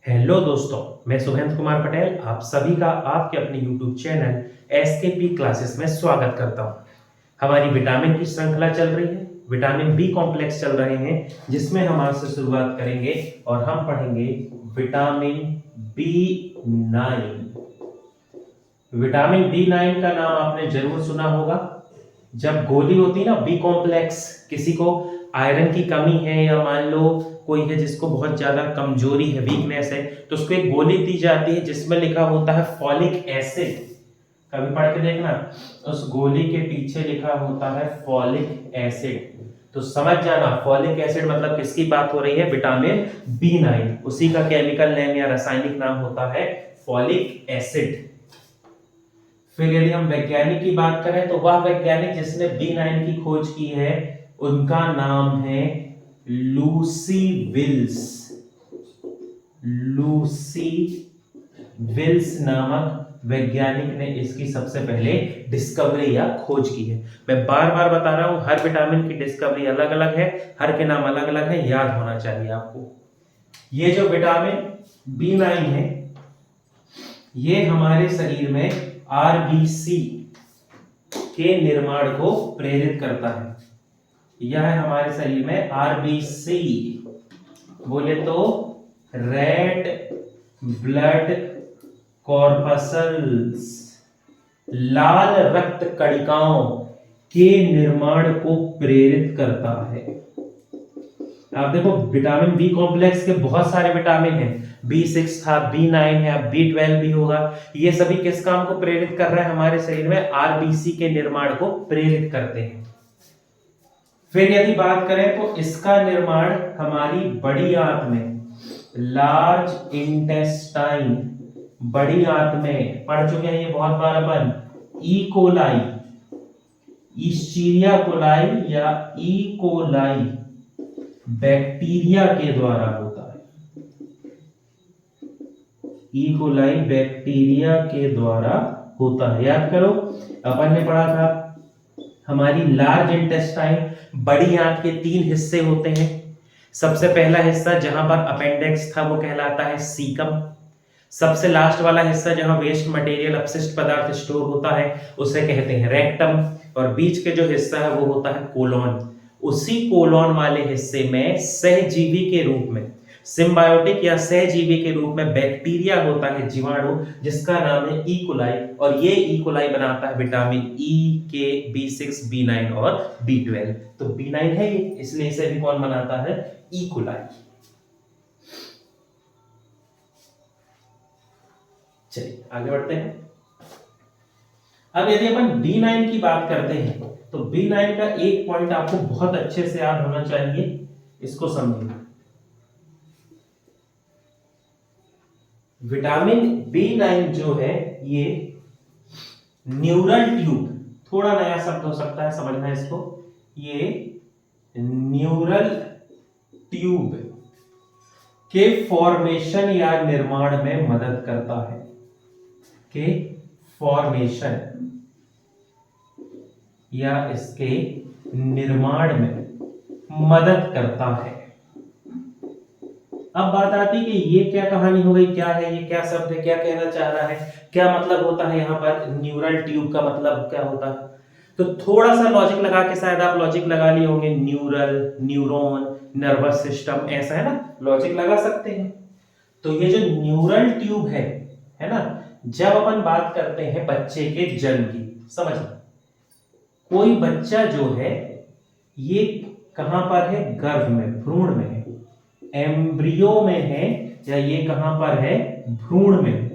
Hello दोस्तों, मैं सुहेंद्र कुमार पटेल आप सभी का आपके अपने YouTube चैनल एसकेपी क्लासेस में स्वागत करता हूं। हमारी विटामिन की श्रृंखला चल रही है, विटामिन बी कॉम्प्लेक्स चल रहे हैं, जिसमें हम आज से शुरुआत करेंगे और हम पढ़ेंगे विटामिन B9। विटामिन B9 का नाम आपने जरूर सुना होगा। जब गोली होती है ना बी कॉम्प्लेक्स, किसी को आयरन की कमी है या मान लो कोई है जिसको बहुत ज्यादा कमजोरी है, वीकनेस है, तो उसको एक गोली दी जाती है जिसमें लिखा होता है फॉलिक एसिड। कभी पढ़ के देखना, उस गोली के पीछे लिखा होता है फॉलिक एसिड। तो समझ जाना फॉलिक एसिड मतलब किसकी बात हो रही है, विटामिन B9। उसी का केमिकल नेम या रासायनिक नाम होता है फॉलिक एसिड। फिर यदि हम वैज्ञानिक की बात करें तो वह वैज्ञानिक जिसने B9 की खोज की है उनका नाम है लूसी विल्स। लूसी विल्स नामक वैज्ञानिक ने इसकी सबसे पहले डिस्कवरी या खोज की है। मैं बार बार बता रहा हूं, हर विटामिन की डिस्कवरी अलग अलग है, हर के नाम अलग अलग है, याद होना चाहिए आपको। ये जो विटामिन B9 है ये हमारे शरीर में आरबीसी के निर्माण को प्रेरित करता है। यह है हमारे शरीर में आरबीसी, बोले तो रेड ब्लड कॉर्पसल्स, लाल रक्त कणिकाओं के निर्माण को प्रेरित करता है। आप देखो विटामिन बी कॉम्प्लेक्स के बहुत सारे विटामिन हैं, B6 था, B9 है, अब B12 भी होगा। ये सभी किस काम को प्रेरित कर रहे हैं, हमारे शरीर में आरबीसी के निर्माण को प्रेरित करते हैं। फिर यदि बात करें तो इसका निर्माण हमारी बड़ी आंत में, लार्ज इंटेस्टाइन, बड़ी आंत में पढ़ चुके हैं ये बहुत बार अपन, ई कोलाई, ईस्चीरिया कोलाई या ई कोलाई बैक्टीरिया के द्वारा होता है। ई कोलाई बैक्टीरिया के द्वारा होता है। याद करो अपन ने पढ़ा था हमारी लार्ज इंटेस्टाइन, बड़ी आंत के 3 हिस्से होते हैं। सबसे पहला हिस्सा जहां पर अपेंडिक्स था वो कहलाता है सीकम। सबसे लास्ट वाला हिस्सा जहां वेस्ट मटेरियल, अपशिष्ट पदार्थ स्टोर होता है उसे कहते हैं रेक्टम। और बीच के जो हिस्सा है वो होता है कोलोन। उसी कोलोन वाले हिस्से में सहजीवी के रूप में, सिम्बायोटिक या सहजीवी के रूप में बैक्टीरिया होता है, जीवाणु, जिसका नाम है ई कोलाई। और ये ई कोलाई बनाता है विटामिन ई के B6, B9 और B12। तो B9 है ये, इसलिए इसे भी कौन बनाता है, ई कोलाई। चलिए आगे बढ़ते हैं। अब यदि अपन B9 की बात करते हैं तो B9 का एक पॉइंट आपको बहुत अच्छे से याद होना चाहिए, इसको समझिए। विटामिन B9 जो है ये न्यूरल ट्यूब, थोड़ा नया शब्द हो सकता है, समझना इसको, ये न्यूरल ट्यूब के फॉर्मेशन या निर्माण में मदद करता है, के फॉर्मेशन या इसके निर्माण में मदद करता है। अब बात आती है कि ये क्या कहानी हो गई, क्या है ये, क्या शब्द है, क्या कहना चाह रहा है, क्या मतलब होता है यहां पर न्यूरल ट्यूब का मतलब क्या होता है। तो थोड़ा सा लॉजिक लगा के, शायद आप लॉजिक लगा लिए होंगे, न्यूरल, न्यूरॉन, नर्वस सिस्टम, ऐसा है ना, लॉजिक लगा सकते हैं। तो ये जो न्यूरल ट्यूब है ना, जब अपन बात करते हैं बच्चे के जन्म की, समझ, कोई बच्चा जो है ये कहां पर है, गर्भ में, भ्रूण में है, एम्ब्रियो में है, या ये कहां पर है, भ्रूण में है।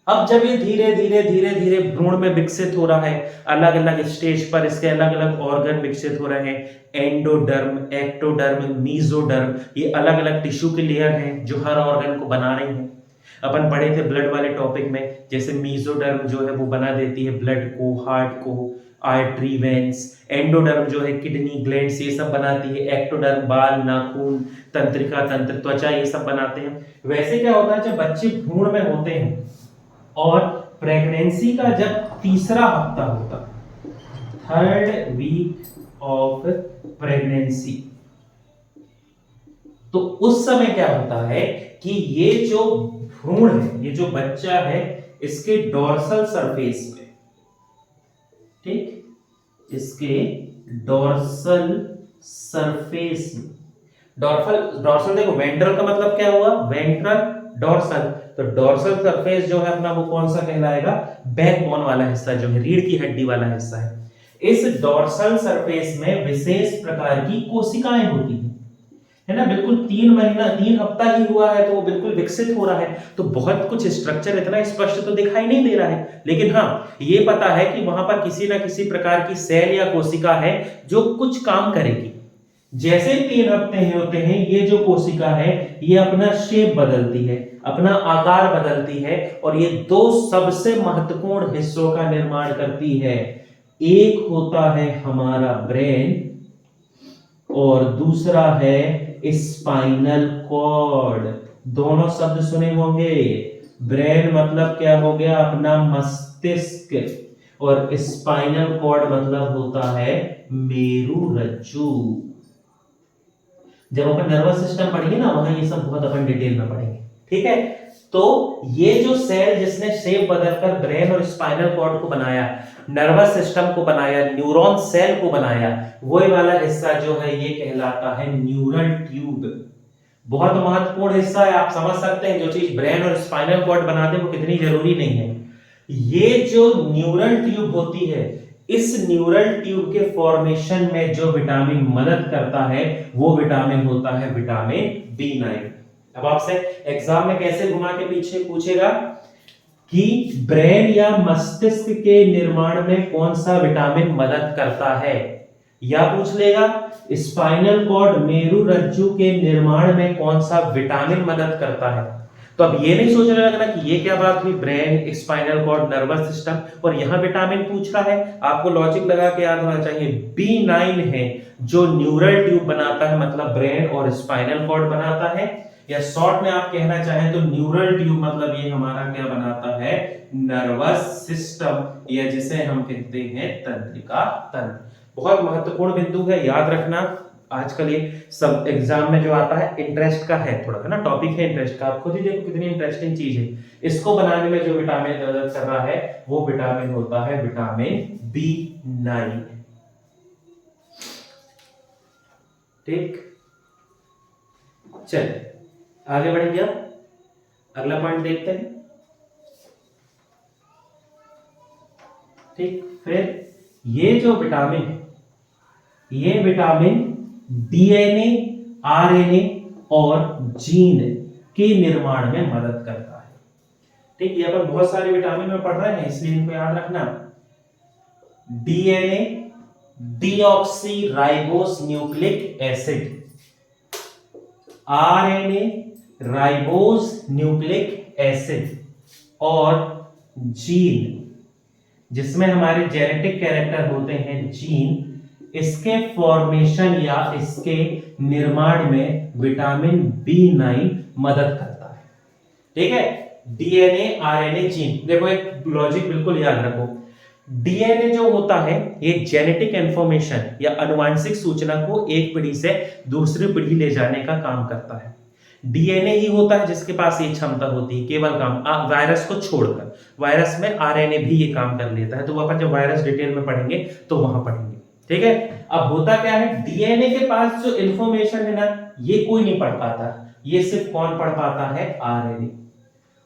अब जब ये धीरे धीरे धीरे धीरे भ्रूण में विकसित हो रहा है, अलग अलग स्टेज पर इसके अलग अलग ऑर्गन विकसित हो रहे हैं, एंडोडर्म, एक्टोडर्म, मीजोडर्म, ये अलग अलग टिश्यू के लेयर हैं जो हर ऑर्गन को बना रहे हैं। अपन पढ़े थे ब्लड वाले टॉपिक में, जैसे मीजोडर्म जो है वो बना देती है ब्लड को, हार्ट को, आर्टरी, वेन्स। एंडोडर्म जो है किडनी, ग्लैंड्स, ये सब बनाती है। एक्टोडर्म बाल, नाखून, तंत्रिका तंत्र, त्वचा, ये सब बनाते हैं। वैसे क्या होता है जब बच्चे भ्रूण में होते हैं और प्रेगनेंसी का जब तीसरा हफ्ता होता, 3rd वीक ऑफ प्रेगनेंसी, तो उस समय क्या होता है कि ये जो भ्रूण है, ये जो बच्चा है, इसके डोर्सल सरफेस पे, ठीक, इसके डोर्सल सरफेस में, डोर्सल डोर्सल देखो, वेंट्रल का मतलब क्या हुआ, वेंट्रल डोर्सल, तो डोर्सल सरफेस जो है अपना वो कौन सा कहलाएगा, बैकबोन वाला हिस्सा जो है, रीढ़ की हड्डी वाला हिस्सा है। इस डोर्सल सरफेस में विशेष प्रकार की कोशिकाएं होती है ना, बिल्कुल 3 महीना 3 हफ्ता ही हुआ है तो वो बिल्कुल विकसित हो रहा है, तो बहुत कुछ स्ट्रक्चर इतना स्पष्ट तो दिखाई नहीं दे रहा है, लेकिन हाँ ये पता है कि वहां पर किसी ना किसी प्रकार की सेल या कोशिका है जो कुछ काम करेगी। जैसे 3 हफ्ते होते हैं, ये जो कोशिका है ये अपना शेप बदलती है, अपना आकार बदलती है, और ये दो सबसे महत्वपूर्ण हिस्सों का निर्माण करती है। एक होता है हमारा ब्रेन और दूसरा है स्पाइनल कॉर्ड। दोनों शब्द सुने होंगे, ब्रेन मतलब क्या हो गया, अपना मस्तिष्क, और स्पाइनल कॉर्ड मतलब होता है मेरुरज्जु। जब अपन नर्वस सिस्टम पढ़ेंगे ना, वहां ये सब बहुत अपन डिटेल में पढ़ेंगे, ठीक है। तो ये जो सेल जिसने शेप बदलकर ब्रेन और स्पाइनल कॉर्ड को बनाया, नर्वस सिस्टम को बनाया, न्यूरॉन सेल को बनाया, वही वाला हिस्सा जो है ये कहलाता है न्यूरल ट्यूब। बहुत महत्वपूर्ण हिस्सा है, आप समझ सकते हैं जो चीज ब्रेन और स्पाइनल कॉर्ड बना दे वो कितनी जरूरी नहीं है। ये जो न्यूरल ट्यूब होती है, इस न्यूरल ट्यूब के फॉर्मेशन में जो विटामिन मदद करता है वो विटामिन होता है विटामिन B9। अब आपसे एग्जाम में कैसे घुमा के पीछे पूछेगा कि ब्रेन या मस्तिष्क के निर्माण में कौन सा विटामिन मदद करता है, या पूछ लेगा स्पाइनल कॉर्ड मेरुरज्जु के निर्माण में कौन सा विटामिन मदद करता है। तो अब ये नहीं सोचने लगना कि ये क्या बात हुई, brain, spinal cord, nervous system और यहां विटामिन पूछ रहा है। आपको लॉजिक लगा के याद होना चाहिए, B9 है जो न्यूरल ट्यूब बनाता है, मतलब ब्रेन और स्पाइनल कॉर्ड बनाता है, या शॉर्ट में आप कहना चाहें तो न्यूरल ट्यूब मतलब ये हमारा क्या बनाता है, नर्वस सिस्टम, या जिसे हम कहते हैं तंत्रिका तंत्र। बहुत महत्वपूर्ण बिंदु है, याद रखना। आजकल ये सब एग्जाम में जो आता है इंटरेस्ट का है थोड़ा, है ना, टॉपिक है इंटरेस्ट का। आप खुद ही देखो कितनी इंटरेस्टिंग चीज है। इसको बनाने में जो विटामिन मदद कर रहा है वो विटामिन होता है विटामिन B9। ठीक, चलिए आगे बढ़ेंगे। अब अगला पॉइंट देखते हैं। ठीक, फिर ये जो विटामिन है, ये विटामिन DNA, RNA और जीन के निर्माण में मदद करता है। ठीक, ये अपन बहुत सारे विटामिन में पढ़ रहे हैं इसलिए इनको याद रखना। DNA deoxy ribose nucleic acid, RNA ribose nucleic acid, और जीन जिसमें हमारे जेनेटिक कैरेक्टर होते हैं जीन, इसके फॉर्मेशन या इसके निर्माण में विटामिन B9 मदद करता है। ठीक है, DNA, RNA, जीन। देखो एक लॉजिक बिल्कुल याद रखो, DNA जो होता है ये जेनेटिक इंफॉर्मेशन या आनुवंशिक सूचना को एक पीढ़ी से दूसरी पीढ़ी ले जाने का काम करता है। DNA ही होता है जिसके पास ये क्षमता होती है, केवल काम वायरस को छोड़कर। वायरस में RNA भी ये काम कर लेता है, तो अपन जब वायरस डिटेल में पढ़ेंगे तो वहां पढ़ेंगे। ठीक है, अब होता क्या है, DNA के पास जो इंफॉर्मेशन है ना ये कोई नहीं पढ़ पाता, ये सिर्फ कौन पढ़ पाता है, RNA।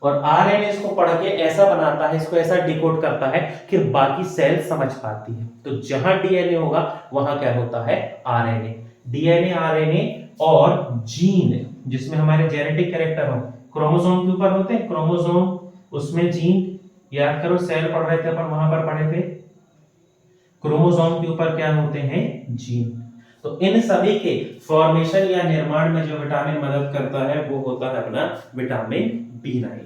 और RNA इसको पढ़ के ऐसा बनाता है, इसको ऐसा डिकोड करता है कि बाकी सेल समझ पाती है। तो जहां DNA होगा वहां क्या होता है, RNA। DNA, RNA और जीन जिसमें हमारे जेनेटिक कैरेक्टर हो, क्रोमोसोम के ऊपर होते हैं, क्रोमोसोम उसमें जीन, याद करो सेल पढ़ रहे थे अपन, वहां पर पढ़े थे क्रोमोसोम के ऊपर क्या होते हैं, जीन। तो इन सभी के फॉर्मेशन या निर्माण में जो विटामिन मदद करता है वो होता है अपना विटामिन B9।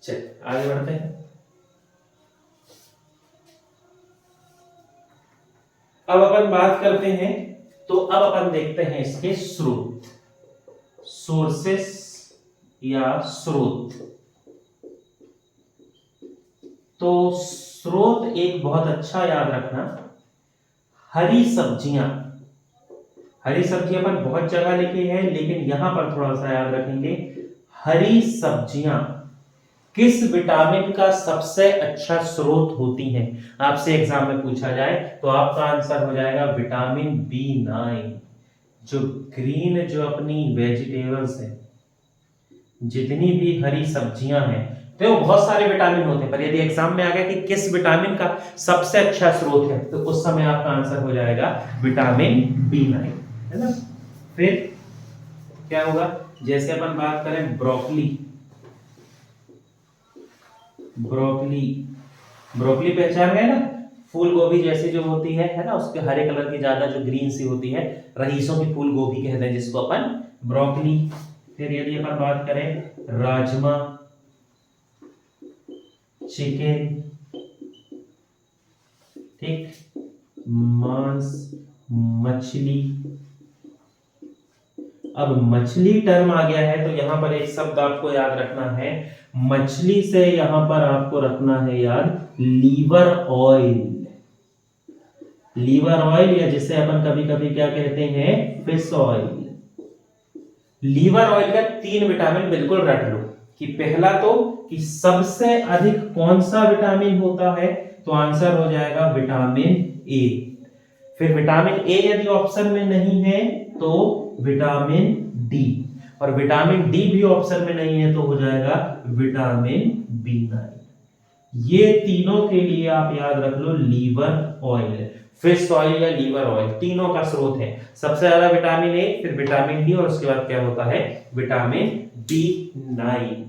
चलिए आगे बढ़ते हैं। अब अपन बात करते हैं, तो अब अपन देखते हैं इसके स्रोत, सोर्सेस या स्रोत। तो स्रोत एक बहुत अच्छा याद रखना, हरी सब्जियां। हरी सब्जी अपन बहुत जगह लिखे हैं, लेकिन यहां पर थोड़ा सा याद रखेंगे, हरी सब्जियां किस विटामिन का सबसे अच्छा स्रोत होती हैं? आपसे एग्जाम में पूछा जाए तो आपका आंसर हो जाएगा विटामिन B9। जो ग्रीन जो अपनी वेजिटेबल्स है, जितनी भी हरी सब्जियां हैं, तो बहुत सारे विटामिन होते हैं, पर यदि एग्जाम में आ गया कि किस विटामिन का सबसे अच्छा स्रोत है, तो उस समय आपका आंसर हो जाएगा विटामिन B9, है ना। फिर क्या होगा, जैसे अपन बात करें ब्रोकली, ब्रोकली ब्रोकली पहचान गए ना, फूल गोभी जैसी जो होती है ना, उसके हरे कलर की, ज्यादा जो ग्रीन सी होती है, रईसों की फूल गोभी कहते हैं जिसको अपन ब्रोकली। फिर यदि अपन बात करें राजमा, चिकन, ठीक, मांस, मछली। अब मछली टर्म आ गया है तो यहां पर एक शब्द आपको याद रखना है, मछली से यहां पर आपको रखना है याद लीवर ऑयल। लीवर ऑयल, या जिसे अपन कभी कभी क्या कहते हैं, फिश ऑयल। लीवर ऑयल का 3 विटामिन बिल्कुल रट लो, कि पहला तो कि सबसे अधिक कौन सा विटामिन होता है, तो आंसर हो जाएगा विटामिन ए। फिर विटामिन ए यदि ऑप्शन में नहीं है तो विटामिन डी, और विटामिन डी भी ऑप्शन में नहीं है तो हो जाएगा विटामिन B9। ये तीनों के लिए आप याद रख लो लीवर ऑयल, फिश ऑयल या लीवर ऑयल, तीनों का स्रोत है। सबसे ज्यादा विटामिन ए, फिर विटामिन डी, और उसके बाद क्या होता है विटामिन B9।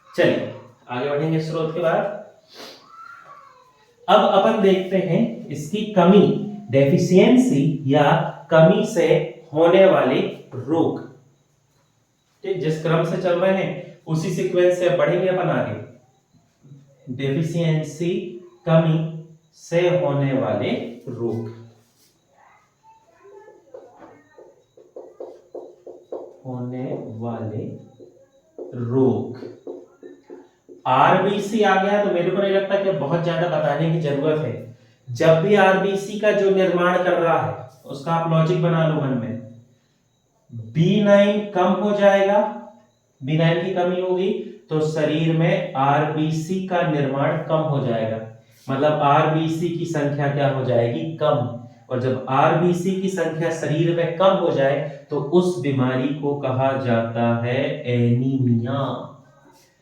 चलिए आगे बढ़ेंगे स्रोत के बाद। अब अपन देखते हैं इसकी कमी, डेफिशिएंसी या कमी से होने वाले रोग। ठीक, जिस क्रम से चल रहे हैं उसी सीक्वेंस से बढ़ेंगे अपन आगे। डेफिशिएंसी, कमी से होने वाले रोग, होने वाले रोग। आरबीसी आ गया तो मेरे को नहीं लगता कि बहुत ज्यादा बताने की जरूरत है। जब भी आरबीसी का जो निर्माण कर रहा है उसका आप लॉजिक बना लो मन में, B9 कम हो जाएगा, B9 की कमी होगी तो शरीर में आरबीसी का निर्माण कम हो जाएगा, मतलब आरबीसी की संख्या क्या हो जाएगी, कम। और जब आरबीसी की संख्या शरीर में कम हो जाए तो उस बीमारी को कहा जाता है एनीमिया,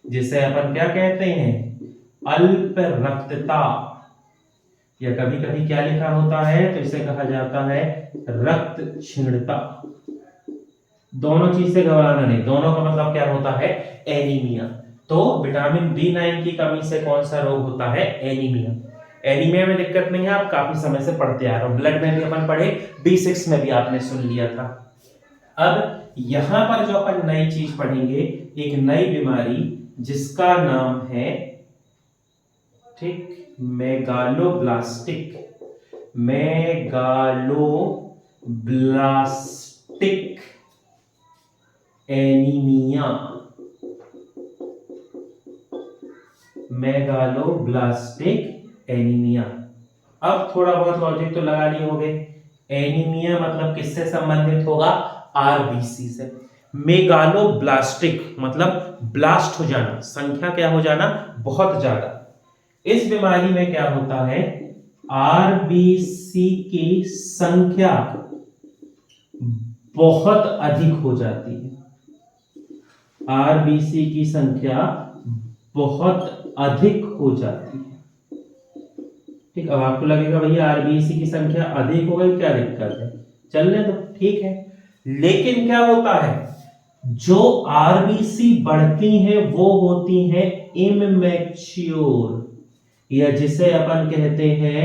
जिसे अपन क्या कहते हैं, अल्प रक्तता, या कभी कभी क्या लिखा होता है तो इसे कहा जाता है रक्त क्षीणता। दोनों चीज से घबराना नहीं, दोनों का मतलब क्या होता है, एनीमिया। तो विटामिन B9 की कमी से कौन सा रोग होता है, एनीमिया। एनीमिया में दिक्कत नहीं है, आप काफी समय से पढ़ते आ रहे हो, ब्लड में भी अपन पढ़े, B6 में भी आपने सुन लिया था। अब यहां पर जो अपन नई चीज पढ़ेंगे, एक नई बीमारी जिसका नाम है, ठीक, megaloblastic, megaloblastic anaemia, megaloblastic anaemia. अब थोड़ा बहुत लॉजिक तो लगा लिए होंगे, एनीमिया मतलब किससे संबंधित होगा, आरबीसी से। मेगालोब्लास्टिक मतलब ब्लास्ट हो जाना, संख्या क्या हो जाना, बहुत ज्यादा। इस बीमारी में क्या होता है, आरबीसी की संख्या बहुत अधिक हो जाती है, आरबीसी की संख्या बहुत अधिक हो जाती है। ठीक, अब आपको लगेगा भैया आरबीसी की संख्या अधिक हो गई, क्या दिक्कत है, चलने दो, ठीक है। लेकिन क्या होता है, जो आरबीसी बढ़ती हैं वो होती हैं इमैच्योर, या जिसे अपन कहते हैं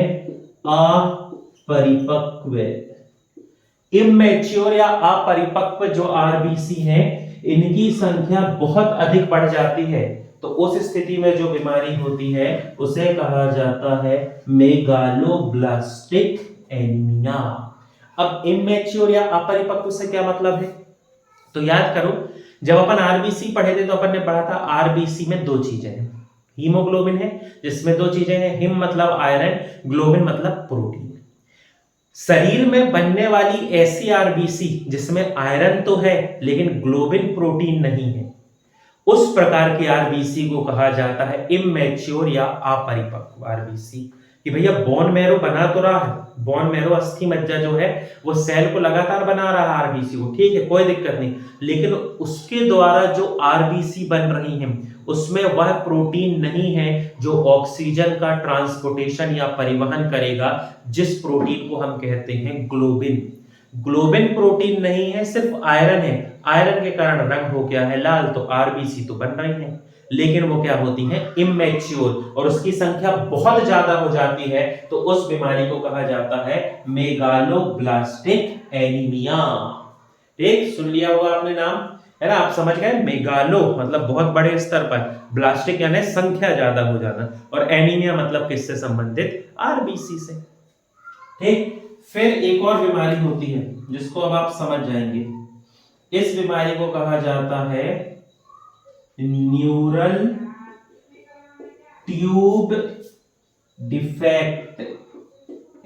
अपरिपक्व। इमैच्योर या अपरिपक्व जो आरबीसी हैं, इनकी संख्या बहुत अधिक बढ़ जाती है, तो उस स्थिति में जो बीमारी होती है उसे कहा जाता है मेगालोब्लास्टिक एनीमिया। अब इमैच्योर या अपरिपक्व से क्या मतलब है, तो याद करो, जब अपन आरबीसी पढ़े थे तो अपन ने पढ़ा था आरबीसी में 2 चीजें हैं, हीमोग्लोबिन है जिसमें दो चीजें हैं, हिम मतलब आयरन, ग्लोबिन मतलब प्रोटीन। शरीर में बनने वाली ऐसी आरबीसी जिसमें आयरन तो है लेकिन ग्लोबिन प्रोटीन नहीं है, उस प्रकार की आरबीसी को कहा जाता है इमैच्योर या अपरिपक्व आरबीसी। कि भैया बोन मैरो बना तो रहा है, बोन मैरो अस्थि मज्जा जो है वो सेल को लगातार बना रहा है आरबीसी को, ठीक है कोई दिक्कत नहीं, लेकिन उसके द्वारा जो आरबीसी बन रही है उसमें वह प्रोटीन नहीं है जो ऑक्सीजन का ट्रांसपोर्टेशन या परिवहन करेगा, जिस प्रोटीन को हम कहते हैं ग्लोबिन। ग्लोबिन प्रोटीन नहीं है, सिर्फ आयरन है, आयरन के कारण रंग हो गया है लाल, तो आरबीसी तो बन रही है लेकिन वो क्या होती है इमैच्योर, और उसकी संख्या बहुत ज्यादा हो जाती है तो उस बीमारी को कहा जाता है मेगालोब्लास्टिक एनीमिया। ठीक, सुन लिया होगा आपने नाम, है ना, आप समझ गए, मेगालो मतलब बहुत बड़े स्तर पर, ब्लास्टिक यानी संख्या ज्यादा हो जाना, और एनीमिया मतलब किससे संबंधित, आरबीसी से। ठीक, फिर एक और बीमारी होती है जिसको अब आप समझ जाएंगे, इस बीमारी को कहा जाता है न्यूरल ट्यूब डिफेक्ट,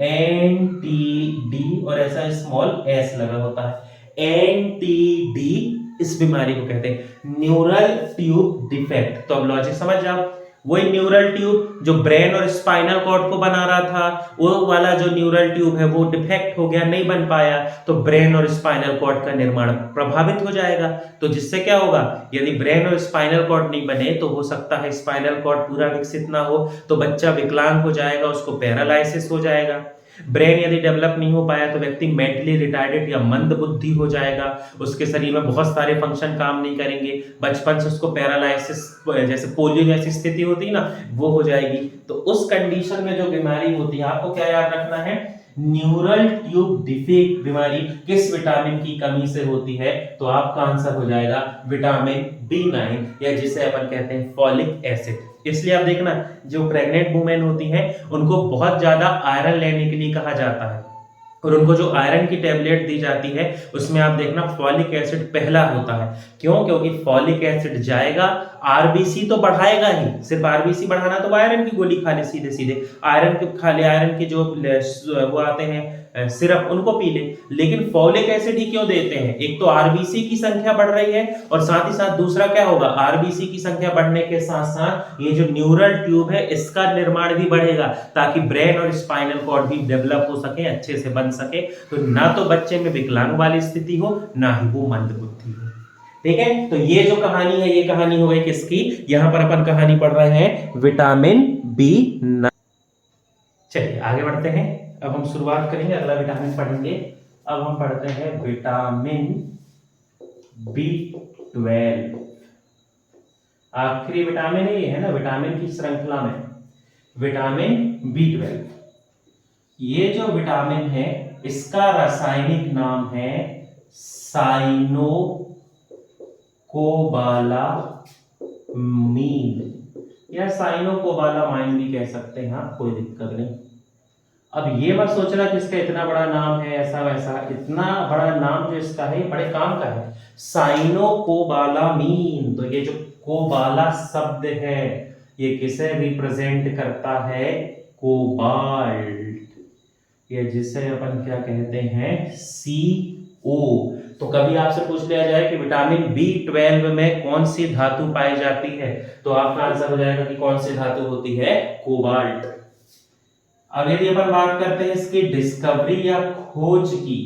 एनटीडी, और ऐसा स्मॉल एस लगा होता है, एनटीडी इस बीमारी को कहते हैं न्यूरल ट्यूब डिफेक्ट। तो अब लॉजिक समझ जाओ, वही न्यूरल ट्यूब जो ब्रेन और स्पाइनल कॉर्ड को बना रहा था, वो वाला जो न्यूरल ट्यूब है वो डिफेक्ट हो गया, नहीं बन पाया, तो ब्रेन और स्पाइनल कॉर्ड का निर्माण प्रभावित हो जाएगा। तो जिससे क्या होगा, यदि ब्रेन और स्पाइनल कॉर्ड नहीं बने तो हो सकता है स्पाइनल कॉर्ड पूरा विकसित ना हो, तो बच्चा विकलांग हो जाएगा, उसको पैरालाइसिस हो जाएगा। ब्रेन यदि डेवलप नहीं हो पाया तो व्यक्ति मेंटली रिटार्डेड या मंद बुद्धि हो जाएगा, उसके शरीर में बहुत सारे फंक्शन काम नहीं करेंगे, बचपन से उसको पैरालाइसिस जैसे पोलियो जैसी स्थिति होती है ना वो हो जाएगी। तो उस कंडीशन में जो बीमारी होती है, आपको क्या याद रखना है, न्यूरल ट्यूब डिफेक्ट बीमारी किस विटामिन की कमी से होती है, तो आपका आंसर हो जाएगा विटामिन B9 या जिसे अपन कहते हैं फॉलिक एसिड। इसलिए आप देखना जो प्रेग्नेंट वुमेन होती हैं उनको बहुत ज्यादा आयरन लेने के लिए कहा जाता है, और उनको जो आयरन की टेबलेट दी जाती है उसमें आप देखना फॉलिक एसिड पहला होता है। क्यों? क्योंकि फॉलिक एसिड जाएगा, आरबीसी तो बढ़ाएगा ही, सिर्फ आरबीसी बढ़ाना तो आयरन की गोली खा ले सीधे सीधे, आयरन के खा ले, आयरन के जो वो आते हैं सिरप उनको पी ले, लेकिन फॉलिक एसिड ही क्यों देते हैं, एक तो आरबीसी की संख्या बढ़ रही है और साथ ही साथ दूसरा क्या होगा, आरबीसी की संख्या बढ़ने के साथ साथ ये जो न्यूरल ट्यूब है इसका निर्माण भी बढ़ेगा ताकि ब्रेन और स्पाइनल कॉर्ड भी डेवलप हो सके, अच्छे से बन सके, तो ना तो बच्चे में विकलांग वाली स्थिति हो ना ही वो मंद बुद्धि हो। ठीक है, तो ये जो कहानी है ये कहानी हो गई किसकी, यहां पर अपन कहानी पढ़ रहे हैं विटामिन B9। चलिए आगे बढ़ते हैं, अब हम शुरुआत करेंगे, अगला विटामिन पढ़ेंगे। अब हम पढ़ते हैं विटामिन B12, आखिरी विटामिन है ये, है ना, विटामिन की श्रृंखला में विटामिन B12। ये जो विटामिन है इसका रासायनिक नाम है साइनोकोबालामीन या साइनोकोबालामाइन भी कह सकते हैं आप, कोई दिक्कत नहीं। अब ये मत सोचना कि इसका इतना बड़ा नाम है ऐसा वैसा, इतना बड़ा नाम जो इसका है बड़े काम का है, साइनोकोबालामीन। तो ये जो कोबाला शब्द है ये किसे रिप्रेजेंट करता है, कोबाल्ट, या जिसे अपन क्या कहते हैं CO। तो कभी आपसे पूछ लिया जाए कि विटामिन B12 में कौन सी धातु पाई जाती है, तो आपका आंसर हो जाएगा कि कौन सी धातु होती है, कोबाल्ट। अब यदि अपन बात करते हैं इसकी डिस्कवरी या खोज की,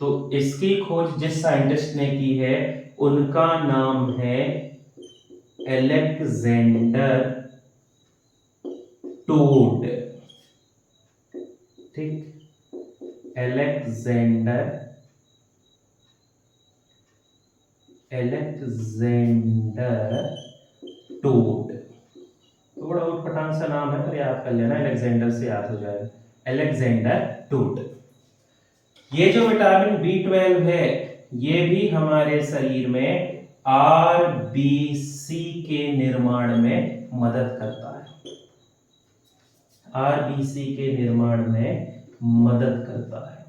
तो इसकी खोज जिस साइंटिस्ट ने की है उनका नाम है अलेक्जेंडर टोड। ठीक, अलेक्जेंडर टोड, थोड़ा उटपटांग सा नाम है पर याद कर लेना, अलेक्जेंडर से याद हो जाएगा, अलेक्जेंडर टोड। ये जो विटामिन B12 है ये भी हमारे शरीर में आरबीसी के निर्माण में मदद करता है, आरबीसी के निर्माण में मदद करता है।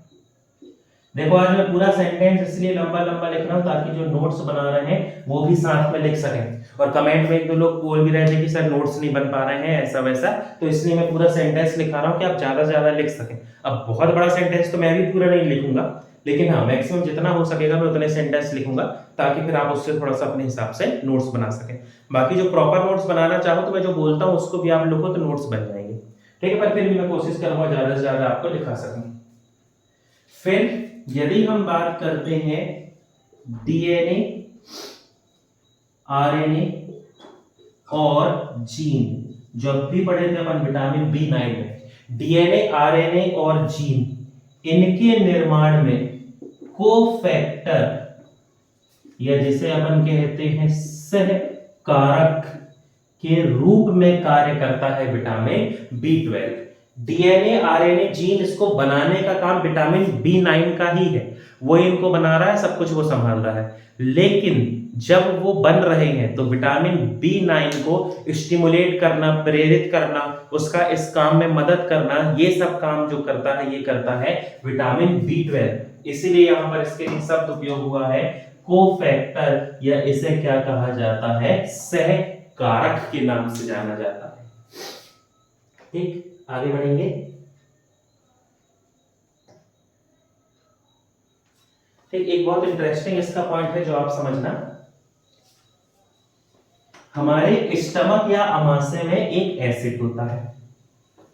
देखो आज मैं पूरा सेंटेंस इसलिए लंबा लंबा लिख रहा हूँ ताकि जो नोट्स बना रहे हैं वो भी साथ में लिख सकें। और कमेंट में एक दो लोग बोल भी रहे थे कि सर नोट्स नहीं बन पा रहे हैं ऐसा वैसा, तो इसलिए मैं पूरा सेंटेंस लिखा रहा हूँ कि आप ज्यादा से ज्यादा लिख सकें। अब बहुत बड़ा सेंटेंस तो मैं भी पूरा नहीं लिखूंगा, लेकिन हाँ मैक्सिमम जितना हो सकेगा मैं उतने सेंटेंस लिखूंगा ताकि फिर आप उससे थोड़ा सा अपने हिसाब से नोट्स बना सकें। बाकी जो प्रॉपर नोट्स बनाना चाहो तो मैं जो बोलता हूँ उसको भी आप लिखो तो नोट्स बन जाएंगे। ठीक है, पर फिर भी मैं कोशिश करूंगा ज्यादा से ज्यादा आपको लिखा सकूं। फिर यदि हम बात करते हैं डीएनए, आरएनए और जीन, जब भी पढ़े थे अपन विटामिन बी9 में, डीएनए आरएनए और जीन इनके निर्माण में कोफैक्टर या जिसे अपन कहते हैं सहकारक के रूप में कार्य करता है vitamin B12. DNA RNA gene इसको बनाने का काम विटामिन बी9 का ही है, वो इनको बना रहा है, सब कुछ वो संभाल रहा है। लेकिन जब वो बन रहे हैं तो विटामिन बी9 को स्टिमुलेट करना, प्रेरित करना, उसका इस काम में मदद करना, ये सब काम जो करता है ये करता है विटामिन बी12। इसीलिए यहां पर इसके लिए शब्द उपयोग हुआ है कोफैक्टर, या इसे क्या कहा जाता है, सहकारक के नाम से जाना जाता है। ठीक, आगे बढ़ेंगे। ठीक, एक बहुत इंटरेस्टिंग इसका पॉइंट है जो आप समझना। हमारे स्टमक या अमाशय में एक एसिड होता है,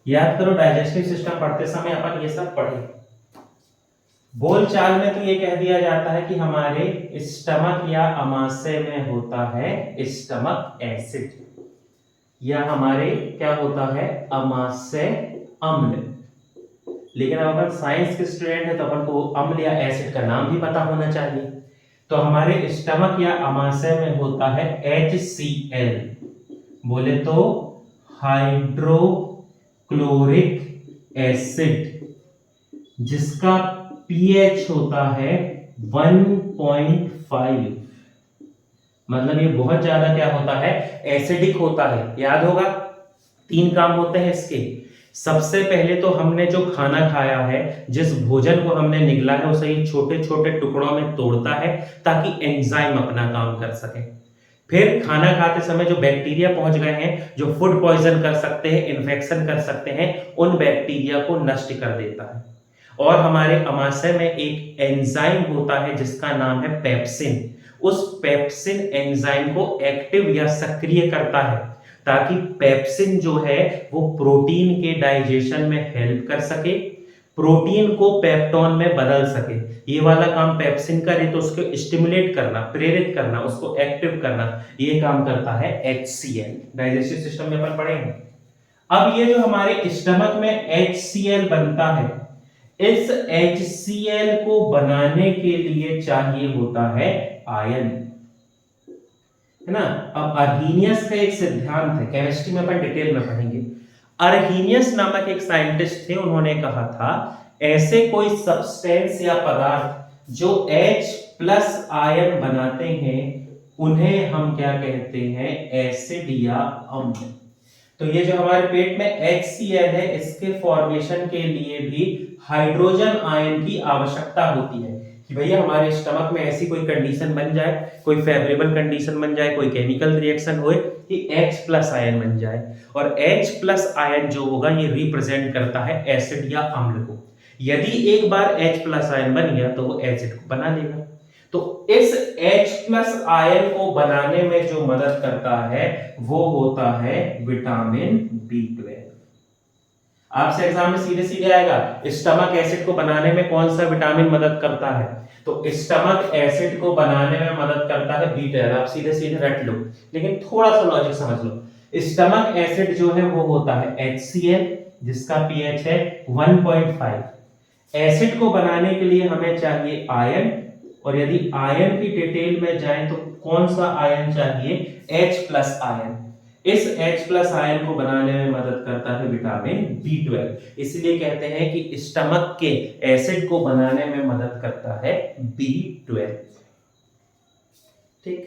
याद करो डाइजेस्टिव सिस्टम पढ़ते समय अपन ये सब पढ़े। बोलचाल में तो ये कह दिया जाता है कि हमारे स्टमक या अमाशय में होता है स्टमक एसिड, या हमारे क्या होता है अमाशय अम्ल। लेकिन अब अपन साइंस के स्टूडेंट है तो अपन को अम्ल या एसिड का नाम भी पता होना चाहिए। तो हमारे स्टमक या अमाशय में होता है HCl, बोले तो हाइड्रोक्लोरिक एसिड, जिसका pH होता है 1.5। मतलब ये बहुत ज्यादा क्या होता है, एसिडिक होता है। याद होगा 3 काम होते हैं इसके। सबसे पहले तो हमने जो खाना खाया है, जिस भोजन को हमने निगला है, उसे ये छोटे छोटे टुकड़ों में तोड़ता है ताकि एंजाइम अपना काम कर सके। फिर खाना खाते समय जो बैक्टीरिया पहुंच गए हैं, जो फूड पॉइजन कर सकते हैं, इन्फेक्शन कर सकते हैं, उन बैक्टीरिया को नष्ट कर देता है। और हमारे अमाशय में एक एंजाइम होता है जिसका नाम है पेप्सिन। उस पेप्सिन एंजाइम को एक्टिव या सक्रिय करता है ताकि पेप्सिन जो है वो प्रोटीन के डाइजेशन में हेल्प कर सके, प्रोटीन को पेप्टोन में बदल सके। ये वाला काम पेप्सिन करे तो उसको स्टिमुलेट करना, प्रेरित करना, उसको एक्टिव करना, ये काम करता है HCl। डाइजेस्टिव सिस्टम में अपन पढ़ेंगे। अब ये जो हमारे स्टमक में HCl बनता है, इस HCl को बनाने के लिए चाहिए होता है आयन, है ना। अब अर्हीनियस का एक सिद्धांत है, केमिस्ट्री में अपन डिटेल में पढ़ेंगे। अर्हीनियस नामक एक साइंटिस्ट थे, उन्होंने कहा था ऐसे कोई सब्सटेंस या पदार्थ जो H+ आयन बनाते हैं उन्हें हम क्या कहते हैं, एसिड या अम्ल। तो ये जो हमारे पेट में HCl है, इसके फॉर्मेशन के लिए भी हाइड्रोजन आयन की आवश्यकता होती है कि भैया हमारे स्टमक में ऐसी कोई कंडीशन बन जाए, कोई फेवरेबल कंडीशन बन जाए, कोई केमिकल रिएक्शन होए कि H+ आयन बन जाए। और H+ आयन जो होगा ये रिप्रेजेंट करता है एसिड या अम्ल को। यदि एक बार H+ आयन बन गया तो वो एसिड को बना लेगा। तो इस H+ आयन को बनाने में जो मदद करता है वो होता है विटामिन B12। आपसे एग्जाम में सीधे सीधे आएगा स्टमक एसिड को बनाने में कौन सा विटामिन मदद करता है, तो स्टमक एसिड को बनाने में मदद करता है B12। आप सीधे सीधे रट लो, लेकिन थोड़ा सा लॉजिक समझ लो। स्टमक एसिड जो है वो होता है HCl, जिसका pH है 1.5। एसिड को बनाने के लिए हमें चाहिए आयन, और यदि आयन की डिटेल में जाएं तो कौन सा आयन चाहिए, H+ आयन। इस H+ आयन को बनाने में मदद करता है विटामिन B12। इसलिए कहते हैं कि स्टमक के एसिड को बनाने में मदद करता है B12। ठीक,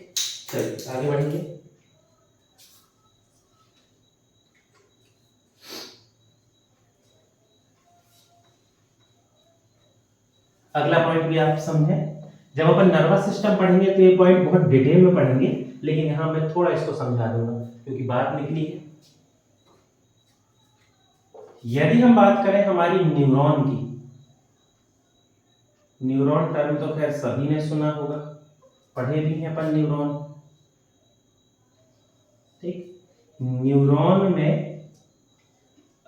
चलिए आगे बढ़ेंगे। अगला पॉइंट भी आप समझें। जब अपन नर्वस सिस्टम पढ़ेंगे तो ये पॉइंट बहुत डिटेल में पढ़ेंगे, लेकिन यहाँ मैं थोड़ा इसको समझा दूंगा क्योंकि बात निकली है। यदि हम बात करें हमारी न्यूरॉन की, न्यूरॉन टर्म तो खैर सभी ने सुना होगा, पढ़े भी हैं अपन न्यूरॉन। ठीक, न्यूरॉन में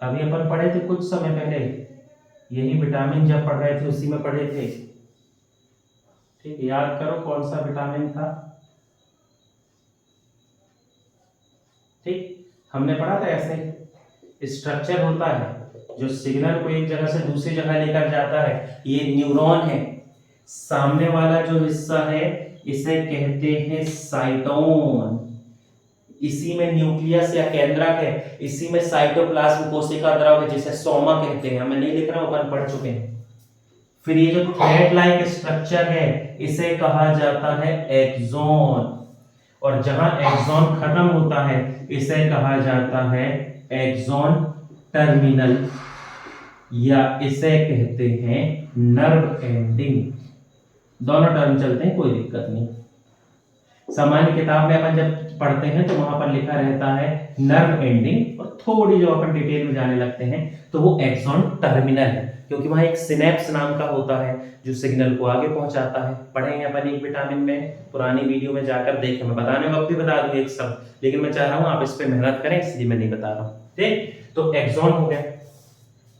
अभी अपन पढ़े थे कुछ समय पहले, यही विटामिन जब पढ़ रहे थे उसी में पढ़े थे। ठीक, याद करो कौन सा विटामिन था। ठीक, हमने पढ़ा था ऐसे स्ट्रक्चर होता है जो सिग्नल को एक जगह से दूसरी जगह लेकर जाता है, ये न्यूरॉन है। सामने वाला जो हिस्सा है इसे कहते हैं साइटोन, इसी में न्यूक्लियस या केंद्रक है, इसी में साइटोप्लाज्म कोशिका द्रव है जिसे सोमा कहते हैं। मैं नहीं लिख रहा हूं, अपन पढ़ चुके हैं। फिर ये जो थ्रेड लाइक स्ट्रक्चर है इसे कहा जाता है एक्सोन, और जहां एक्सोन खत्म होता है इसे कहा जाता है एक्सोन टर्मिनल, या इसे कहते हैं नर्व एंडिंग। दोनों टर्म चलते हैं, कोई दिक्कत नहीं। सामान्य किताब में अपन जब पढ़ते हैं तो वहां पर लिखा रहता है नर्व एंडिंग, और थोड़ी जो अपन डिटेल में जाने लगते हैं तो वो एक्सोन टर्मिनल है, क्योंकि वहां एक सिनेप्स नाम का होता है जो सिग्नल को आगे पहुंचाता है। पढ़ेंगे अपन एक विटामिन में, पुरानी वीडियो में जाकर देखें, मैं बताने वक्त भी बता दूं एक सब, लेकिन मैं चाह रहा हूं आप इस पे मेहनत करें इसलिए मैं नहीं बता रहा हूं। ठीक, तो एक्सोन हो गया।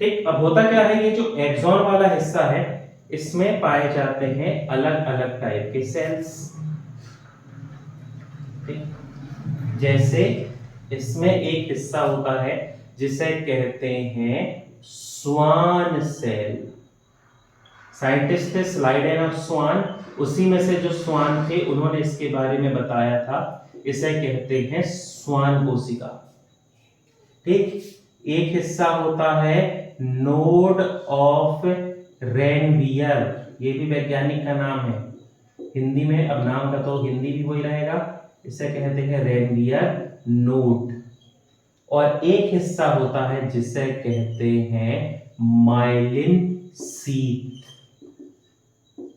ठीक, अब होता क्या है, ये जो एक्सोन वाला हिस्सा है इसमें पाए जाते हैं अलग अलग टाइप के सेल्स। जैसे इसमें एक हिस्सा होता है जिसे कहते हैं स्वान सेल। साइंटिस्ट थे स्लाइडेन ऑफ स्वान, उसी में से जो स्वान थे उन्होंने इसके बारे में बताया था, इसे कहते हैं स्वान कोशिका। ठीक, एक हिस्सा होता है नोड ऑफ रेनवियर, ये भी वैज्ञानिक का नाम है हिंदी में, अब नाम का तो हिंदी भी वही रहेगा, इसे कहते हैं रेनवियर नोड। और एक हिस्सा होता है जिसे कहते हैं माइलिन शीथ,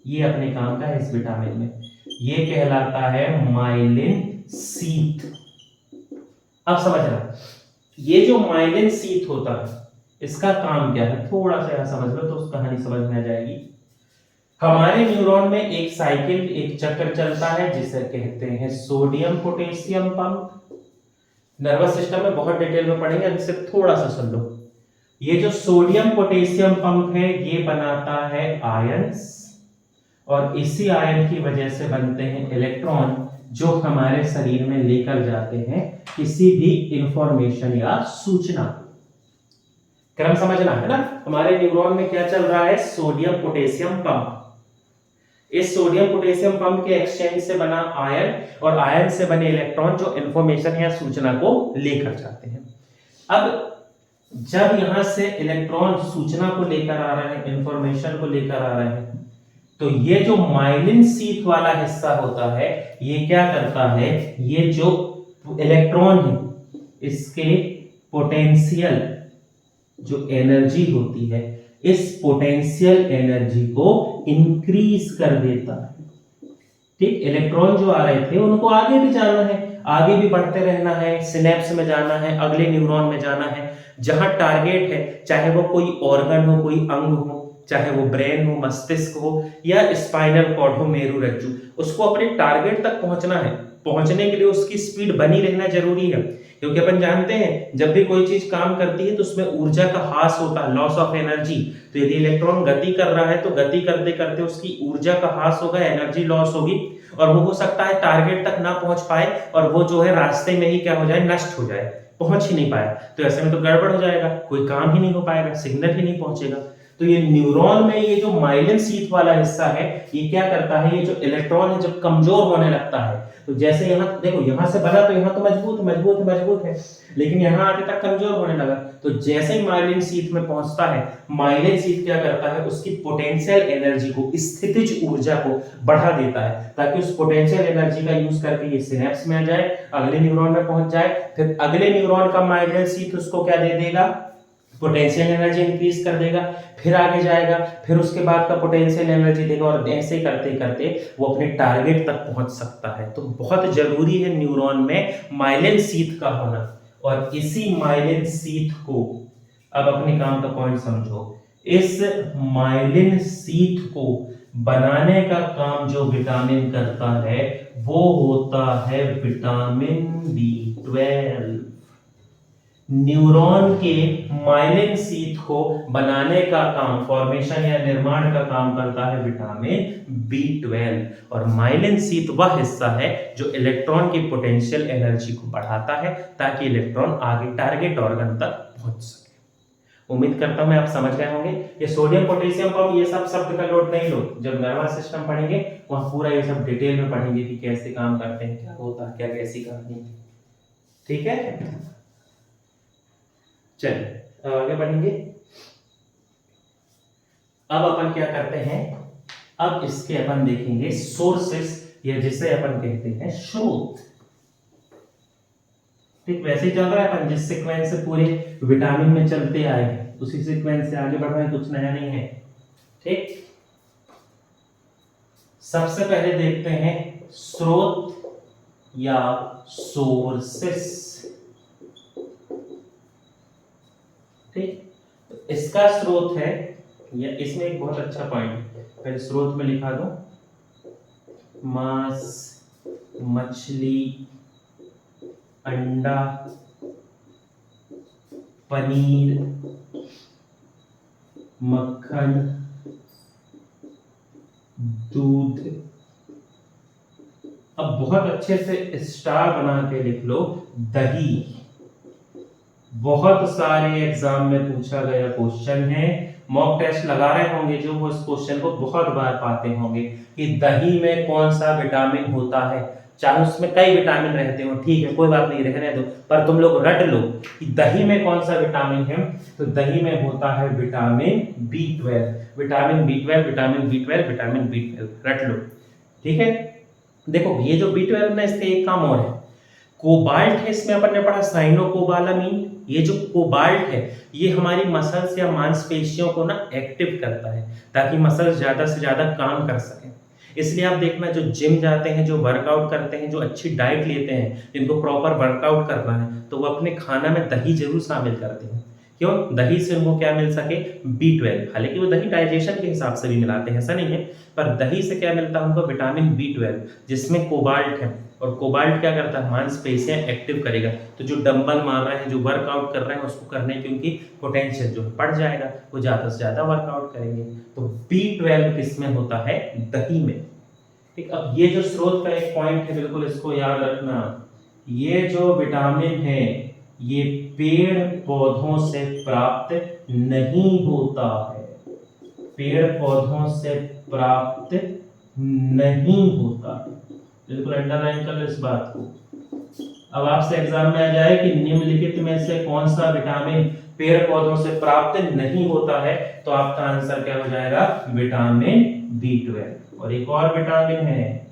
ये अपने काम का है इस विटामिन में, ये कहलाता है माइलिन शीथ। अब समझना, ये जो माइलिन शीथ होता है इसका काम क्या है, थोड़ा सा यहां समझ लो तो उस कहानी समझ में आ जाएगी। हमारे न्यूरॉन में एक साइकिल, एक चक्र चलता है जिसे कहते हैं sodium potassium pump. Nervous system में बहुत डिटेल में पढ़ेंगे, इससे थोड़ा सा सुन लो। ये जो सोडियम पोटेशियम पंप है ये बनाता है आयंस, और इसी आयन की वजह से बनते हैं इलेक्ट्रॉन जो हमारे शरीर में लेकर जाते हैं किसी भी इंफॉर्मेशन या सूचना। क्रम समझना है ना, हमारे न्यूरॉन में क्या चल रहा है, सोडियम पोटेशियम पंप। इस सोडियम पोटेशियम पंप के एक्सचेंज से बना आयन, और आयन से बने इलेक्ट्रॉन जो इंफॉर्मेशन या सूचना को लेकर जाते हैं। अब जब यहां से इलेक्ट्रॉन सूचना को लेकर आ रहे हैं, इंफॉर्मेशन को लेकर आ रहे हैं, तो ये जो माइलिन शीथ वाला हिस्सा होता है ये क्या करता है, ये जो इलेक्ट्रॉन है इसके पोटेंशियल जो एनर्जी होती है, इस पोटेंशियल एनर्जी को इंक्रीज कर देता है। ठीक, इलेक्ट्रॉन जो आ रहे थे उनको आगे भी जाना है, आगे भी बढ़ते रहना है, सिनेप्स में जाना है, अगले न्यूरॉन में जाना है, जहां टारगेट है, चाहे वो कोई ऑर्गन हो, कोई अंग हो, चाहे वो ब्रेन हो, मस्तिष्क हो, या स्पाइनल कॉर्ड हो, मेरुरज्जु, उसको अपने टारगेट तक पहुंचना है। पहुंचने के लिए उसकी स्पीड बनी रहना जरूरी है, क्योंकि अपन जानते हैं जब भी कोई चीज काम करती है तो उसमें ऊर्जा का ह्रास होता है, लॉस ऑफ एनर्जी। तो यदि इलेक्ट्रॉन गति कर रहा है तो गति करते करते उसकी ऊर्जा का ह्रास होगा, एनर्जी लॉस होगी, और वो हो सकता है टारगेट तक ना पहुंच पाए, और वो जो है रास्ते में ही क्या हो जाए, नष्ट हो जाए, पहुंच ही नहीं पाया। तो ऐसे में तो गड़बड़ हो जाएगा, कोई काम ही नहीं हो पाएगा, सिग्नल ही नहीं पहुंचेगा। तो ये न्यूरॉन में ये जो माइलिन शीथ वाला हिस्सा है ये क्या करता है, ये जो इलेक्ट्रॉन है जब कमजोर होने लगता है, तो जैसे यहाँ देखो, यहाँ से बना तो यहाँ तो मजबूत है, लेकिन यहाँ आगे तक कमजोर होने लगा। तो जैसे ही माइलिन शीथ में पहुंचता है, माइलिन शीथ क्या करता है, उसकी पोटेंशियल एनर्जी को, स्थितिज ऊर्जा को बढ़ा देता है, ताकि उस पोटेंशियल एनर्जी का यूज करके ये सिनेप्स में आ जाए, अगले न्यूरॉन में पहुंच जाए। फिर अगले न्यूरॉन का माइलिन शीथ उसको क्या दे देगा, पोटेंशियल एनर्जी इंक्रीज कर देगा, फिर आगे जाएगा, फिर उसके बाद का पोटेंशियल एनर्जी देगा, और ऐसे करते करते वो अपने टारगेट तक पहुंच सकता है। तो बहुत जरूरी है न्यूरॉन में माइलिन शीथ का होना, और इसी माइलिन शीथ को अब अपने काम का पॉइंट समझो। इस माइलिन शीथ को बनाने का काम जो विटामिन करता है वो होता है विटामिन B12। न्यूरॉन के माइलिन शीथ को बनाने का काम, फॉर्मेशन या निर्माण का काम करता है विटामिन B12। और माइलिन शीथ वह हिस्सा है जो इलेक्ट्रॉन की पोटेंशियल एनर्जी को बढ़ाता है ताकि इलेक्ट्रॉन आगे टारगेट ऑर्गन तक पहुंच सके। उम्मीद करता हूं मैं आप समझ गए होंगे। ये सोडियम पोटेशियम पंप ये सब शब्द का लोड नहीं लो, जब नर्वस सिस्टम पढ़ेंगे वहां पूरा ये सब डिटेल में पढ़ेंगे कि कैसे काम करते हैं, क्या होता है, क्या कैसी कहानी है। ठीक है, चलिए अब आगे बढ़ेंगे। अब अपन क्या करते हैं, अब इसके अपन देखेंगे सोर्सेस, या जिसे अपन कहते हैं स्रोत। ठीक, वैसे ही चल रहा है अपन जिस सीक्वेंस से पूरे विटामिन में चलते आए हैं उसी सीक्वेंस से आगे बढ़ रहे हैं, कुछ नया नहीं है। ठीक, सबसे पहले देखते हैं स्रोत या सोर्सेस। ठीक, तो इसका स्रोत है, या इसमें एक बहुत अच्छा पॉइंट है, पहले स्रोत में लिखा दो, मांस, मछली, अंडा, पनीर, मक्खन, दूध। अब बहुत अच्छे से स्टार बना के लिख लो, दही। बहुत सारे एग्जाम में पूछा गया क्वेश्चन है, मॉक टेस्ट लगा रहे होंगे जो वो इस क्वेश्चन को बहुत बार पाते होंगे कि दही में कौन सा विटामिन होता है। चाहे उसमें कई विटामिन रहते हो, ठीक है कोई बात नहीं, रहने दो, पर तुम लोग रट लो कि दही में कौन सा विटामिन है। तो दही में होता है vitamin B12, vitamin B12, vitamin B12, vitamin B12, रट लो। ठीक है, देखो ये जो B12 ना, इसके एक काम और है, कोबाल्ट है इसमें, अपन ने पढ़ा साइनोकोबालामीन। ये जो कोबाल्ट है ये हमारी मसल्स या मांसपेशियों को ना एक्टिव करता है ताकि मसल्स ज्यादा से ज्यादा काम कर सकें। इसलिए आप देखना जो जिम जाते हैं, जो वर्कआउट करते हैं, जो अच्छी डाइट लेते हैं, जिनको प्रॉपर वर्कआउट करना है, तो वो अपने खाना में दही जरूर शामिल करते हैं। क्यों? दही से उनको क्या मिल सके, B12। हालांकि वो दही डाइजेशन के हिसाब से भी मिलाते हैं, ऐसा नहीं है, पर दही से क्या मिलता है उनको, विटामिन B12, जिसमें कोबाल्ट है। और कोबाल्ट क्या करता है, मांसपेशियां एक्टिव करेगा। तो जो डंबल मार रहे हैं, जो वर्कआउट कर रहे हैं, उसको करने की उनकी पोटेंशियल जो बढ़ जाएगा, वो ज्यादा से ज्यादा वर्कआउट करेंगे। तो B12 किसमें होता है, दही में। ठीक, अब ये जो स्रोत का एक पॉइंट है, बिल्कुल इसको याद रखना, ये जो विटामिन है ये पेड़ पौधों से प्राप्त नहीं होता है, पेड़ पौधों से प्राप्त नहीं होता है, बिल्कुल अंडरलाइन कर लो इस बात को। अब आपसे एग्जाम में आ जाए कि निम्नलिखित में से कौन सा विटामिन पेड़ पौधों से प्राप्त नहीं होता है, तो आपका आंसर क्या हो जाएगा, विटामिन B12। और एक और विटामिन है,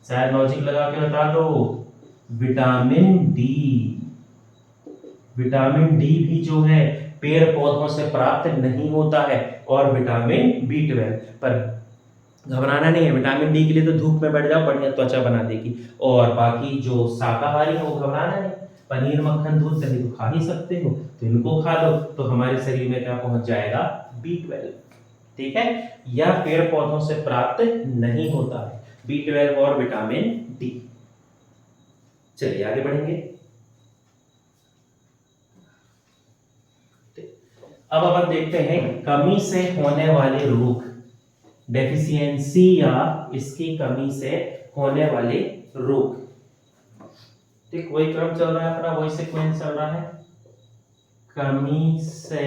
शायद लॉजिक लगा के बता दो, विटामिन डी। विटामिन डी भी जो है पेड़ पौधों से प्राप्त नहीं होता है, और विटामिन B12। पर घबराना नहीं है, विटामिन डी के लिए तो धूप में बैठ जाओ, बढ़िया त्वचा बना देगी। और बाकी जो शाकाहारी हो घबराना नहीं, पनीर, मक्खन, दूध, दही तो खा ही सकते हो, तो इनको खा लो, तो हमारे शरीर में क्या पहुंच जाएगा, B12। ठीक है, यह पेड़ पौधों से प्राप्त नहीं होता है, B12 और विटामिन डी। चलिए आगे बढ़ेंगे। अब अपन देखते हैं कमी से होने वाले रोग, डेफिशिएंसी या इसकी कमी से होने वाले रोग। ठीक, वही क्रम चल रहा है अपना, वही सीक्वेंस चल रहा है, कमी से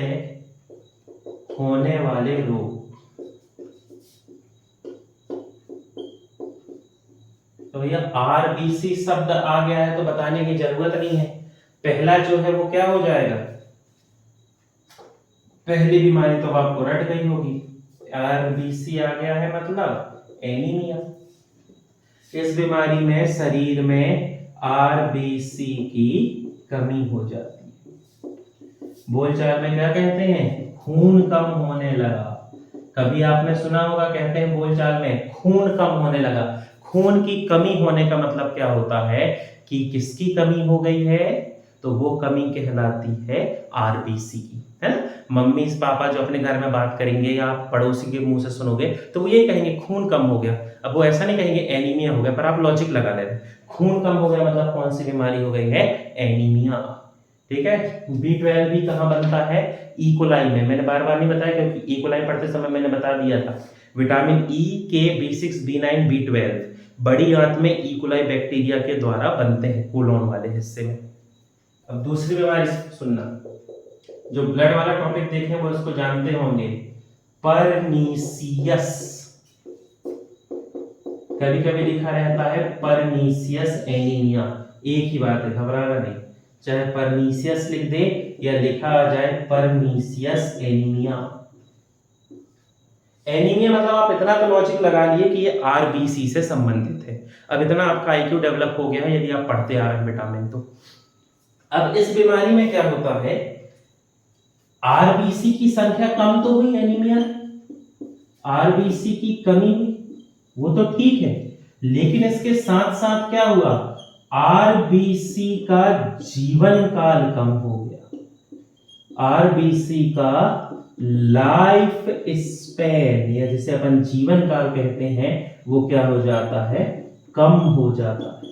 होने वाले रोग। तो भैया RBC शब्द आ गया है तो बताने की जरूरत नहीं है, पहला जो है वो क्या हो जाएगा, पहली बीमारी तो आपको रट गई होगी, RBC आ गया है मतलब एनीमिया। इस बीमारी में शरीर में RBC की कमी हो जाती है। बोलचाल में क्या कहते हैं? खून कम होने लगा। कभी आपने सुना होगा कहते हैं बोलचाल में खून कम होने लगा। खून की कमी होने का मतलब क्या होता है कि किसकी कमी हो गई है? तो वो कमी कहलाती है आरबीसी की, है ना। मम्मी पापा जो अपने घर में बात करेंगे या आप पड़ोसी के मुंह से सुनोगे तो वो ये कहेंगे खून कम हो गया। अब वो ऐसा नहीं कहेंगे एनीमिया हो गया, पर आप लॉजिक लगा लेते हैं। खून कम हो गया मतलब कौन सी बीमारी हो गई है? एनीमिया। ठीक है। B12 भी कहाँ बनता है? इकोलाई में। मैंने बार बार नहीं बताया क्योंकि इकोलाई पढ़ते समय मैंने बता दिया था। विटामिन ई के B6 B9 B12 बड़ी आंत में इकोलाई बैक्टीरिया के द्वारा बनते हैं कोलोन वाले हिस्से में। अब दूसरी बीमारी सुनना, जो ब्लड वाला टॉपिक देखे वो इसको जानते होंगे, परनीसियस। कभी कभी लिखा रहता है परनीसियस एनीमिया, एक ही बात है, घबराना नहीं। चाहे परनीसियस लिख दे या लिखा आ जाए परनीसियस एनीमिया। एनीमिया मतलब आप इतना तो लॉजिक लगा लिए कि ये आरबीसी से संबंधित है। अब इतना आपका आईक्यू डेवलप हो गया है यदि आप पढ़ते आ रहे हैं विटामिन तो। अब इस बीमारी में क्या होता है? आरबीसी की संख्या कम तो हुई, एनीमिया, आरबीसी की कमी हुई, वो तो ठीक है, लेकिन इसके साथ साथ क्या हुआ? आरबीसी का जीवन काल कम हो गया। आरबीसी का लाइफ स्पैन या जिसे अपन जीवन काल कहते हैं वो क्या हो जाता है? कम हो जाता है।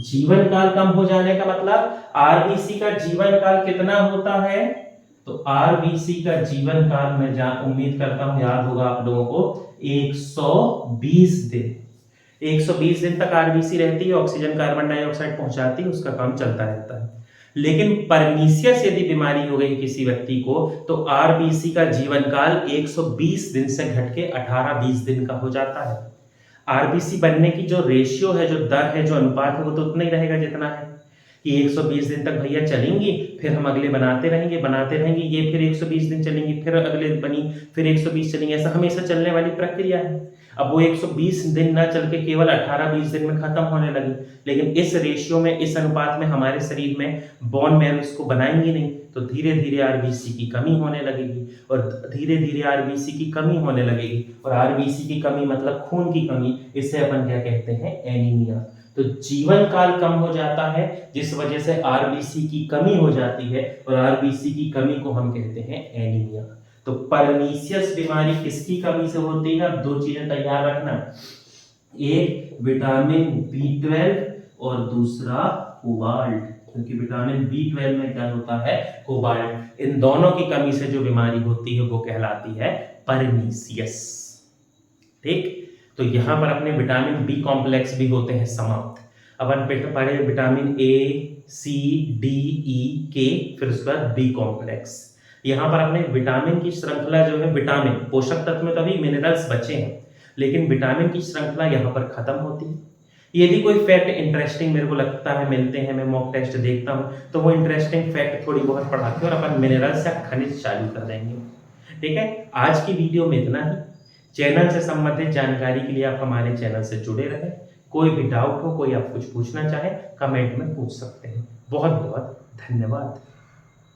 जीवन काल कम हो जाने का मतलब आरबीसी का जीवन काल कितना होता है? तो आरबीसी का जीवन काल में उम्मीद करता हूं याद होगा आप लोगों को 120 दिन। 120 दिन तक आरबीसी रहती है, ऑक्सीजन कार्बन डाइऑक्साइड पहुंचाती है, उसका काम चलता रहता है। लेकिन परनीसियस यदि बीमारी हो गई किसी व्यक्ति को तो आरबीसी का जीवन काल 120 दिन से घट के 18-20 दिन का हो जाता है। आरबीसी बनने की जो रेशियो है, जो दर है, जो अनुपात है, वो तो उतना ही रहेगा जितना है कि 120 दिन तक भैया चलेंगी, फिर हम अगले बनाते रहेंगे, ये फिर 120 दिन चलेंगी, फिर अगले बनी, फिर 120 चलेंगे, ऐसा हमेशा चलने वाली प्रक्रिया है। अब वो 120 दिन ना चल के केवल 18-20 दिन में खत्म होने लगी, लेकिन इस रेशियो में, इस अनुपात में हमारे शरीर में बोन मैरो इसको बनाएंगे नहीं, तो धीरे धीरे आरबीसी की कमी होने लगेगी, और धीरे धीरे आरबीसी की कमी होने लगेगी, और आरबीसी की कमी मतलब खून की कमी, इसे अपन क्या कहते हैं? एनीमिया। तो जीवन काल कम हो जाता है जिस वजह से आरबीसी की कमी हो जाती है, और आरबीसी की कमी को हम कहते हैं एनीमिया। तो परनीसियस बीमारी किसकी कमी से होती है? अब दो चीजें तैयार रखना, एक विटामिन B12 और दूसरा कोबाल्ट, क्योंकि विटामिन B12 में क्या होता है? कोबाल्ट। इन दोनों की कमी से जो बीमारी होती है वो कहलाती है परनीसियस। ठीक, तो यहां पर अपने विटामिन बी कॉम्प्लेक्स भी होते हैं समाप्त। अपन पढ़े विटामिन ए, सी, डी, ई, के, फिर उसके बाद बी कॉम्प्लेक्स। यहाँ पर अपने विटामिन की श्रृंखला जो है, विटामिन पोषक तत्व में तभी मिनरल्स बचे हैं, लेकिन विटामिन की श्रृंखला यहाँ पर खत्म होती है। यदि कोई फैक्ट इंटरेस्टिंग मेरे को लगता है, मिलते हैं, मैं मॉक टेस्ट देखता हूँ, तो वो इंटरेस्टिंग फैक्ट थोड़ी बहुत पढ़ा के और अपन मिनरल्स या खनिज चालू कर देंगे। ठीक है, आज की वीडियो में इतना ही। चैनल से संबंधित जानकारी के लिए आप हमारे चैनल से जुड़े रहें। कोई भी डाउट हो, कोई आप कुछ पूछना चाहें, कमेंट में पूछ सकते हैं। बहुत बहुत धन्यवाद।